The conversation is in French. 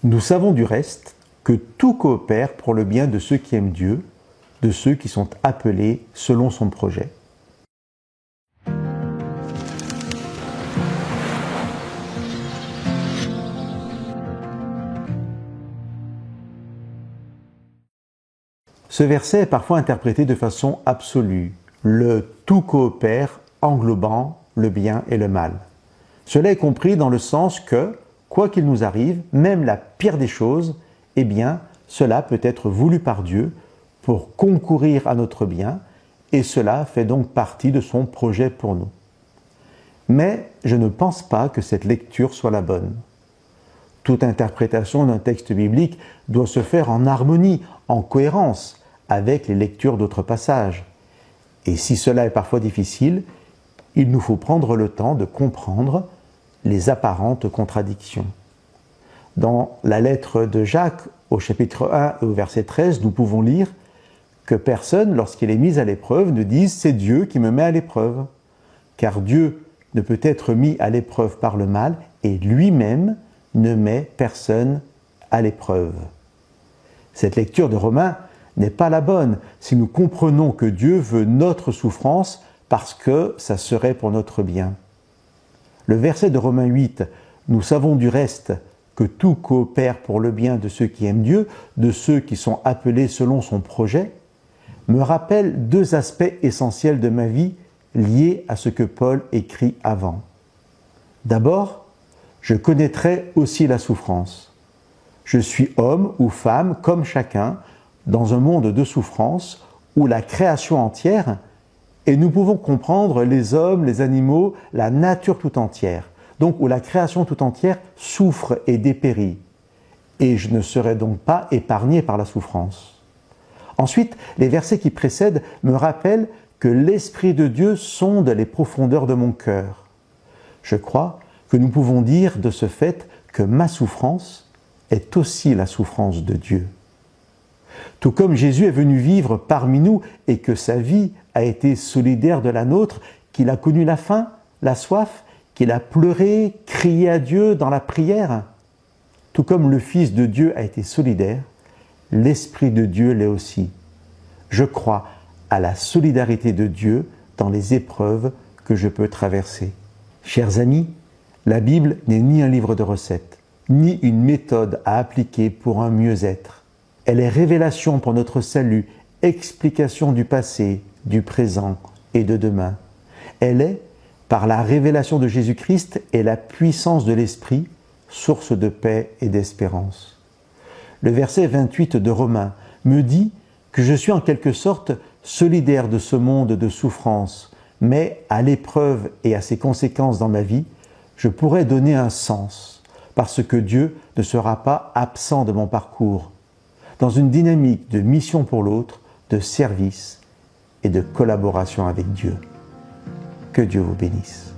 Nous savons du reste que tout coopère pour le bien de ceux qui aiment Dieu, de ceux qui sont appelés selon son projet. Ce verset est parfois interprété de façon absolue, le tout coopère englobant le bien et le mal. Cela est compris dans le sens que, quoi qu'il nous arrive, même la pire des choses, eh bien, cela peut être voulu par Dieu pour concourir à notre bien, et cela fait donc partie de son projet pour nous. Mais je ne pense pas que cette lecture soit la bonne. Toute interprétation d'un texte biblique doit se faire en harmonie, en cohérence avec les lectures d'autres passages. Et si cela est parfois difficile, il nous faut prendre le temps de comprendre les apparentes contradictions. Dans la lettre de Jacques, au chapitre 1 et au verset 13, nous pouvons lire que personne, lorsqu'il est mis à l'épreuve, ne dise « c'est Dieu qui me met à l'épreuve ». Car Dieu ne peut être mis à l'épreuve par le mal et lui-même ne met personne à l'épreuve. Cette lecture de Romains n'est pas la bonne si nous comprenons que Dieu veut notre souffrance parce que ça serait pour notre bien. Le verset de Romains 8, « Nous savons du reste que tout coopère pour le bien de ceux qui aiment Dieu, de ceux qui sont appelés selon son projet », me rappelle deux aspects essentiels de ma vie liés à ce que Paul écrit avant. D'abord, je connaîtrai aussi la souffrance. Je suis homme ou femme comme chacun, dans un monde de souffrance où la création entière, et nous pouvons comprendre les hommes, les animaux, la nature tout entière, donc où la création tout entière souffre et dépérit, et je ne serai donc pas épargné par la souffrance. Ensuite, les versets qui précèdent me rappellent que l'Esprit de Dieu sonde les profondeurs de mon cœur. Je crois que nous pouvons dire de ce fait que ma souffrance est aussi la souffrance de Dieu. Tout comme Jésus est venu vivre parmi nous et que sa vie a été solidaire de la nôtre, qu'il a connu la faim, la soif, qu'il a pleuré, crié à Dieu dans la prière, tout comme le Fils de Dieu a été solidaire, l'Esprit de Dieu l'est aussi. Je crois à la solidarité de Dieu dans les épreuves que je peux traverser. Chers amis, la Bible n'est ni un livre de recettes, ni une méthode à appliquer pour un mieux-être. Elle est révélation pour notre salut, explication du passé, du présent et de demain. Elle est, par la révélation de Jésus-Christ et la puissance de l'Esprit, source de paix et d'espérance. Le verset 28 de Romains me dit que je suis en quelque sorte solidaire de ce monde de souffrance, mais à l'épreuve et à ses conséquences dans ma vie, je pourrais donner un sens, parce que Dieu ne sera pas absent de mon parcours, dans une dynamique de mission pour l'autre, de service et de collaboration avec Dieu. Que Dieu vous bénisse.